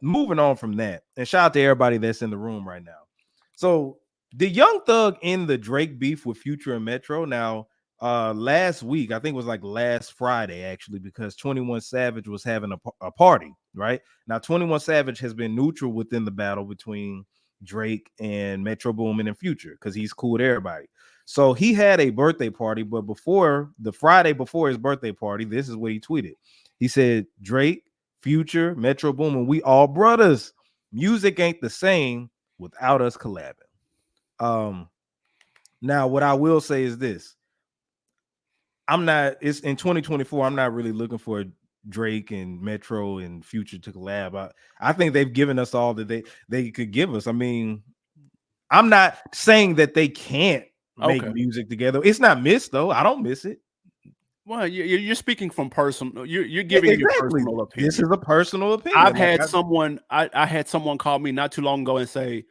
moving on from that, and shout out to everybody that's in the room right now. So the Young Thug in the Drake beef with Future and Metro. Now, last week, I think it was like last Friday, actually, because 21 Savage was having a party, right? Now, 21 Savage has been neutral within the battle between Drake and Metro Boomin and Future because he's cool with everybody. So he had a birthday party, but before the Friday before his birthday party, this is what he tweeted. He said, Drake, Future, Metro Boomin, we all brothers. Music ain't the same without us collabing. Now what I will say is this. It's in 2024. I'm not really looking for Drake and Metro and Future to collab. I think they've given us all that they could give us. I mean, I'm not saying that they can't make music together. It's not missed though. I don't miss it. Well, you're speaking from personal. You're giving your personal opinion. This is a personal opinion. I've had someone. I had someone call me not too long ago and say,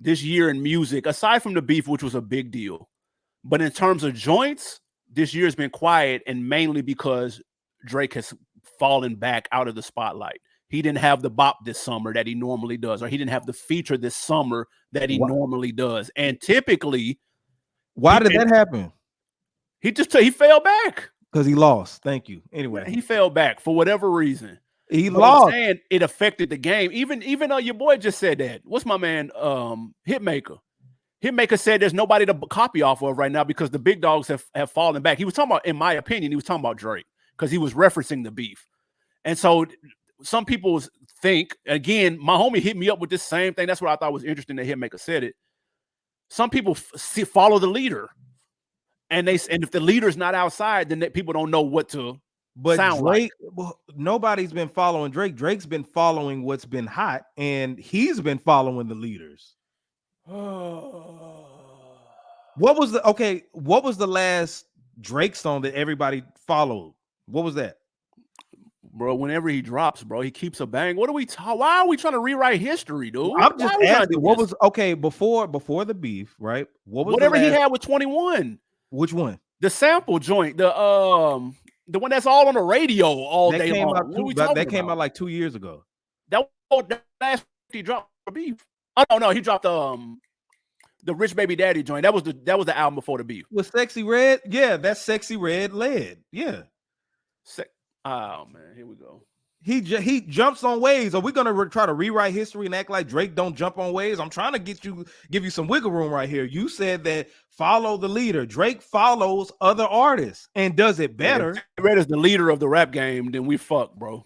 this year in music, aside from the beef, which was a big deal, but in terms of joints, this year has been quiet, and mainly because Drake has fallen back out of the spotlight. He didn't have the bop this summer that he normally does, or he didn't have the feature this summer that he normally does. And typically, why did that happen? He fell back because he lost. Thank you. Anyway, he fell back for whatever reason. He lost. And it affected the game. Even though your boy just said that. What's my man? Hitmaker. Hitmaker said there's nobody to copy off of right now because the big dogs have fallen back. He was talking about, in my opinion, he was talking about Drake because he was referencing the beef. And so some people think, again, my homie hit me up with this same thing. That's what I thought was interesting that Hitmaker said it. Some people follow the leader. And if the leader's not outside, then people don't know what to sound Drake, like. Well, nobody's been following Drake. Drake's been following what's been hot, and he's been following the leaders. What was the last Drake song that everybody followed? What was that? Bro, whenever he drops, bro, he keeps a bang. Why are we trying to rewrite history, dude? I'm just asking, what was before the beef, right? Whatever he had with 21. Which one? The sample joint, the one that's all on the radio all day long. That came out like 2 years ago. That last he dropped the beef. Oh no, he dropped the Rich Baby Daddy joint. That was the album before the beef. With Sexy Red, yeah, that's Sexy Red Lead, yeah. Oh man, here we go. He jumps on waves. Are we gonna try to rewrite history and act like Drake don't jump on waves? I'm trying to give you some wiggle room right here. You said that follow the leader. Drake follows other artists and does it better. If Red is the leader of the rap game, then we fucked, bro.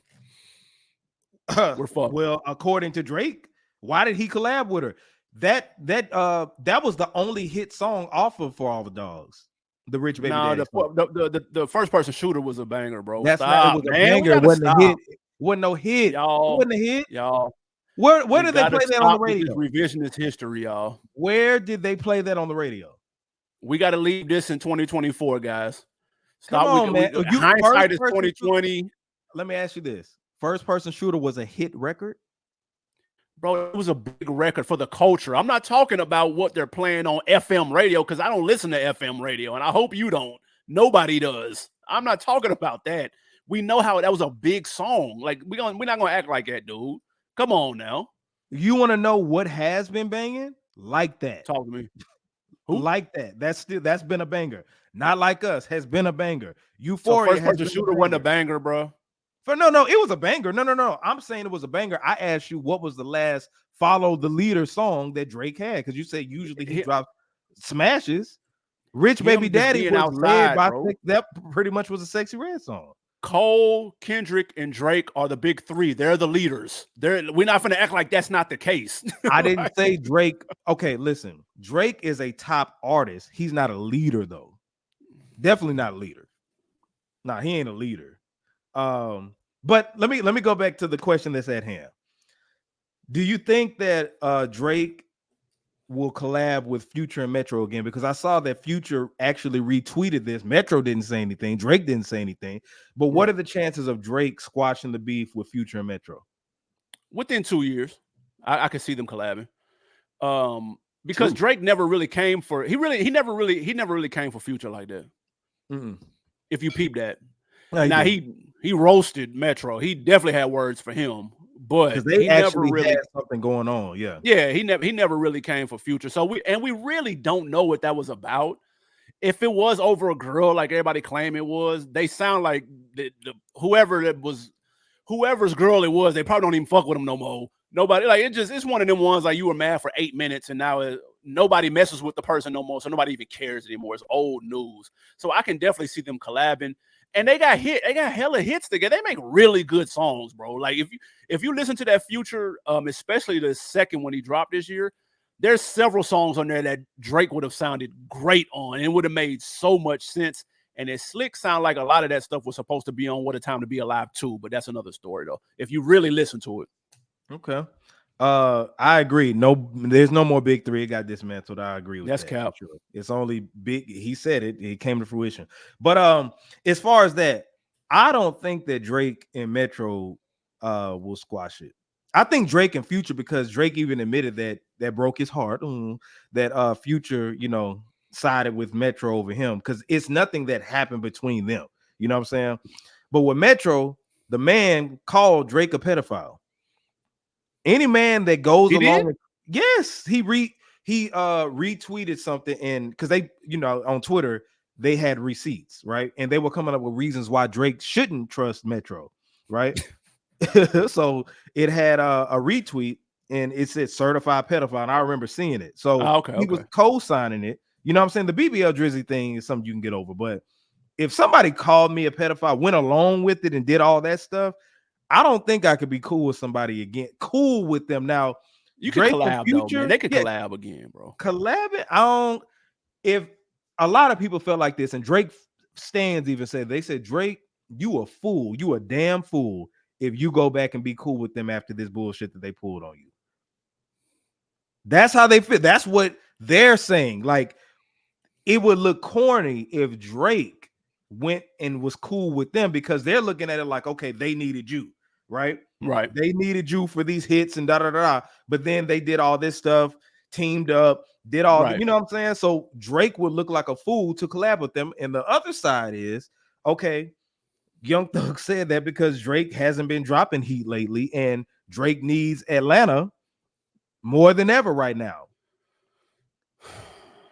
We're fucked. Well, according to Drake, why did he collab with her? That was the only hit song off of For All the Dogs. The Rich Baby Daddy. The first person shooter was a banger, bro. That's not, it was a banger. It wasn't a hit. Wasn't no hit. Y'all, it wasn't a hit. Y'all. Where did they play that on the radio? Revisionist history, y'all. Where did they play that on the radio? We got to leave this in 2024, guys. Come on, man. Hindsight is 2020. Let me ask you this. First Person Shooter was a hit record? Bro, it was a big record for the culture. I'm not talking about what they're playing on FM radio because I don't listen to FM radio, and I hope you don't. Nobody does. I'm not talking about that. We know how that was a big song. Like we're not gonna act like that, dude. Come on now. You want to know what has been banging? Like that. Talk to me. Who? Like that. That's been a banger. Not Like Us has been a banger. Euphoria. So First Person Shooter wasn't a banger, bro. No, it was a banger. No. I'm saying it was a banger. I asked you what was the last Follow the Leader song that Drake had, because you say usually he drops smashes. Rich Baby Daddy was led by that pretty much was a Sexy Red song. Cole, Kendrick, and Drake are the big three. They're the leaders. We're not going to act like that's not the case. I didn't say Drake. Okay, listen. Drake is a top artist. He's not a leader, though. Definitely not a leader. Nah, he ain't a leader. But let me go back to the question that's at hand. Do you think that Drake will collab with Future and Metro again? Because I saw that Future actually retweeted this. Metro didn't say anything. Drake didn't say anything. But what are the chances of Drake squashing the beef with Future and Metro? Within 2 years, I can see them collabing. Because Drake never really came for he never really came for Future like that. If you peep that. Now he roasted Metro. He definitely had words for him, but because they he never actually really had something going on. Yeah. Yeah, he never really came for Future. So we really don't know what that was about. If it was over a girl like everybody claimed it was, they sound like whoever's girl it was, they probably don't even fuck with him no more. Nobody like it's one of them ones like you were mad for 8 minutes and now nobody messes with the person no more, so nobody even cares anymore. It's old news. So I can definitely see them collabing. And they got hella hits together. They make really good songs, bro. Like if you listen to that Future, especially the second one he dropped this year, there's several songs on there that Drake would have sounded great on, and it would have made so much sense. And it slick sound like a lot of that stuff was supposed to be on What a Time to Be Alive too, but that's another story though. If you really listen to it. Okay. I agree. No, there's no more big three. It got dismantled. I agree with That's that. cap. For sure. It's only big. He said it. It came to fruition. But as far as that, I don't think that Drake and Metro will squash it. I think Drake and Future, because Drake even admitted that broke his heart. That Future, sided with Metro over him, because it's nothing that happened between them. You know what I'm saying? But with Metro, the man called Drake a pedophile. Any man that goes He along did? with, yes, he retweeted something, and because they, on Twitter, they had receipts, right? And they were coming up with reasons why Drake shouldn't trust Metro, right? So it had a retweet and it said certified pedophile. And I remember seeing it. So he was co-signing it. You know what I'm saying? The BBL Drizzy thing is something you can get over. But if somebody called me a pedophile, went along with it and did all that stuff, I don't think I could be cool with somebody again. Cool with them now. You can collab though, man. They could collab again, bro. Collabing. If a lot of people felt like this, and Drake stands even said, they said, Drake, you a fool. You a damn fool if you go back and be cool with them after this bullshit that they pulled on you. That's how they feel. That's what they're saying. Like, it would look corny if Drake went and was cool with them, because they're looking at it like, okay, they needed you, right? Right. They needed you for these hits and da. But then they did all this stuff, teamed up, did all right. You know what I'm saying? So Drake would look like a fool to collab with them. And the other side is, okay, Young Thug said that because Drake hasn't been dropping heat lately, and Drake needs Atlanta more than ever right now.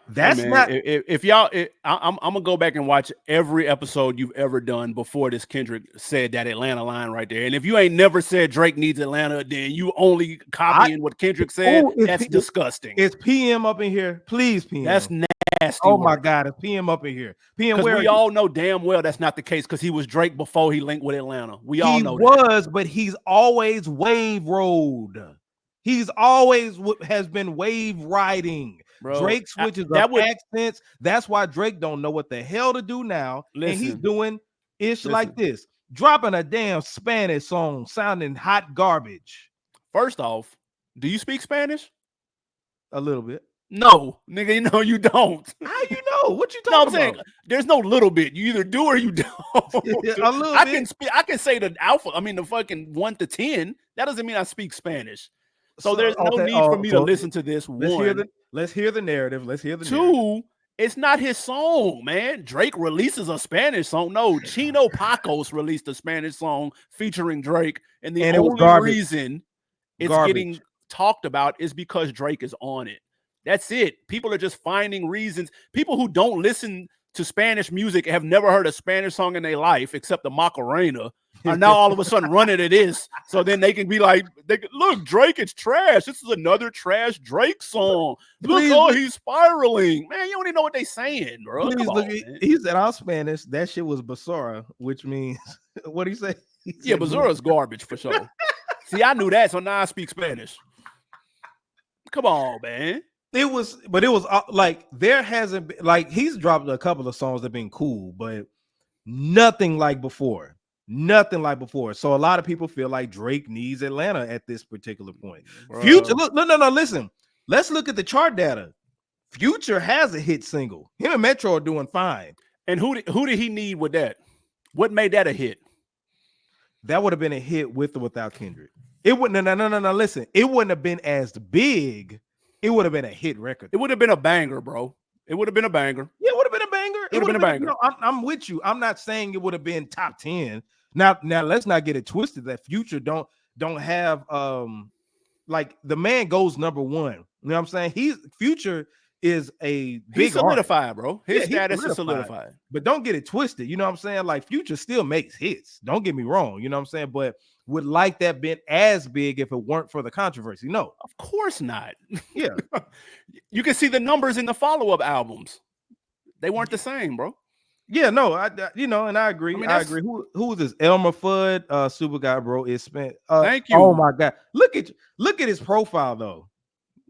That's not. If y'all, I'm gonna go back and watch every episode you've ever done before this Kendrick said that Atlanta line right there. And if you ain't never said Drake needs Atlanta, then you only copying what Kendrick said. That's disgusting. It's PM up in here, please. PM. That's nasty. Oh my God, it's PM up in here. PM, because we all know damn well that's not the case, because he was Drake before he linked with Atlanta. We all know that. But he's always wave rode. He's always has been wave riding. Bro, Drake switches up accents. That's why Drake don't know what the hell to do now. And he's doing like this, dropping a damn Spanish song sounding hot garbage. First off, do you speak Spanish? A little bit. No, nigga, no, you don't. How you know? What you talking about? Saying, there's no little bit. You either do or you don't. A little bit. I can say the alpha. I mean, the fucking 1 to 10. That doesn't mean I speak Spanish. So there's no need for me to listen to this. Let's hear the narrative. Let's hear the narrative. It's not his song, man. Drake releases a Spanish song. No, Chino Pacos released a Spanish song featuring Drake, and the only reason it's getting talked about is because Drake is on it. That's it. People are just finding reasons. People who don't listen to Spanish music, have never heard a Spanish song in their life except the Macarena, are now all of a sudden running to this. So then they can be like, look, Drake, it's trash. This is another trash Drake song. Look, he's spiraling. Man, you don't even know what they're saying, bro. He said, I'm Spanish. That shit was Basura, which means, what do you say? Yeah, Basura's garbage for sure. See, I knew that, so now I speak Spanish. Come on, man. It was like, there hasn't been, like, he's dropped a couple of songs that have been cool, but nothing like before. Nothing like before. So a lot of people feel like Drake needs Atlanta at this particular point. Bro. Future, look, no, listen. Let's look at the chart data. Future has a hit single. Him and Metro are doing fine. And who did he need with that? What made that a hit? That would have been a hit with or without Kendrick. It wouldn't. No. Listen, it wouldn't have been as big. It would have been a hit record. It would have been a banger, bro. It would have been a banger. Yeah, it would have been a banger. It would have been a banger. No, I'm with you. I'm not saying it would have been top 10. Now let's not get it twisted that Future don't. don't have like the man goes number one. You know what I'm saying? Future is a big He's solidified, artist. Bro. His status is solidified. But don't get it twisted. You know what I'm saying? Like Future still makes hits. Don't get me wrong. You know what I'm saying? But would like that been as big if it weren't for the controversy? No, of course not. Yeah, you can see the numbers in the follow-up albums. They weren't the same, bro. Yeah, no, and I agree. I agree. Who was this? Elmer Fudd, Super Guy, bro. Is spent. Thank you. Oh my God, look at his profile though.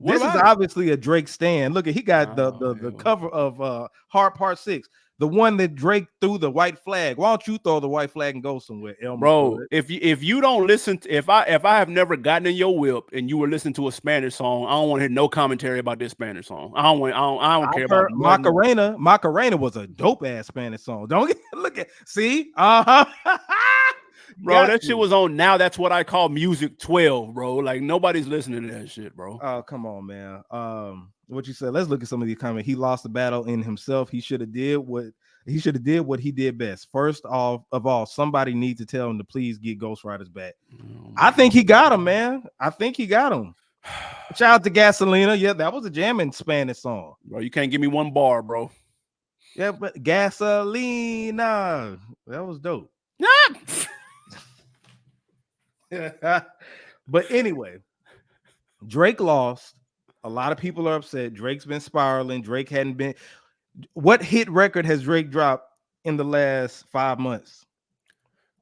This is obviously a Drake stan. Look at he got the cover of Heart Part 6, the one that Drake threw the white flag. Why don't you throw the white flag and go somewhere, Elmer? Bro, if you don't listen to, if I have never gotten in your whip and you were listening to a Spanish song, I don't want to hear no commentary about this Spanish song. I don't care about Macarena. Macarena was a dope ass Spanish song. Don't look at see bro, that shit was on Now That's What I Call Music 12, bro. Like nobody's listening to that shit, bro. Oh, come on, man. What you said? Let's look at some of these comments. He lost the battle in himself. He should have did what he did best. First of all, somebody needs to tell him to please get Ghost Riders back. I think he got him, man. I think he got him. Shout out to Gasolina. Yeah, that was a jamming Spanish song. Bro, you can't give me one bar, bro. Yeah, but Gasolina. That was dope. But anyway, Drake lost. A lot of people are upset. Drake's been spiraling. Drake hadn't been. What hit record has Drake dropped in the last 5 months?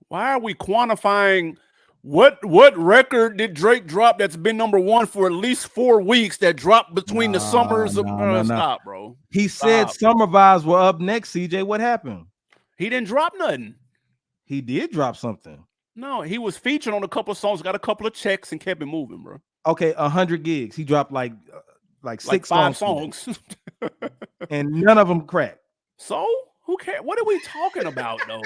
Why are we quantifying what record did Drake drop that's been number one for at least 4 weeks that dropped between the summers of stop, bro? He said summer vibes were up next, CJ. What happened? He didn't drop nothing. He did drop something. No, he was featured on a couple of songs, got a couple of checks, and kept it moving, bro. Okay, 100 gigs. He dropped like 5 songs, and none of them cracked. So who cares? What are we talking about, though?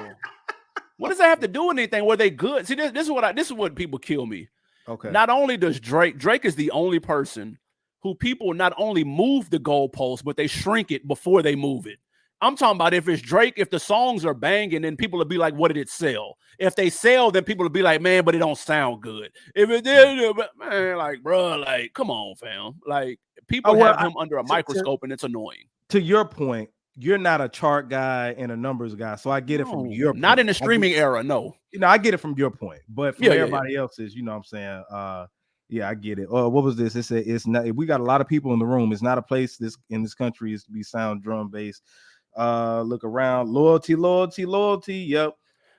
What does that have to do with anything? Were they good? See, this is what people kill me. Okay. Not only does Drake is the only person who people not only move the goalpost, but they shrink it before they move it. I'm talking about if it's Drake, if the songs are banging, then people will be like, what did it sell? If they sell, then people will be like, man, but it don't sound good. If it did, man, like, bro, like, come on, fam. Like, people have him under a microscope, and it's annoying. To your point, you're not a chart guy and a numbers guy, so I get it from your point. Not in the streaming era, no. I get it from your point, but from everybody else's, you know what I'm saying? Yeah, I get it. What was this? It said it's not. We got a lot of people in the room. It's not a place in this country is to be sound drum based. Look around, loyalty. Yep.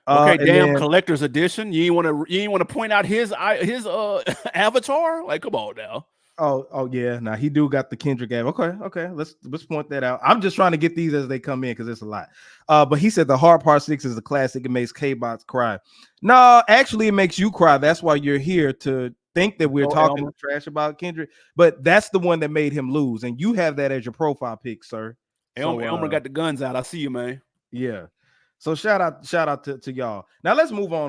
Okay, damn collector's edition. You ain't want to point out his avatar? Like, come on now. Oh yeah. Now he do got the Kendrick game. Okay. Let's point that out. I'm just trying to get these as they come in because it's a lot. But he said the Hard Part 6 is a classic. It makes K-Bots cry. No, actually, it makes you cry. That's why you're here to think that we're talking trash about Kendrick. But that's the one that made him lose, and you have that as your profile pic, sir. Elmer got the guns out. I see you, man. Yeah. So shout out to y'all. Now let's move on.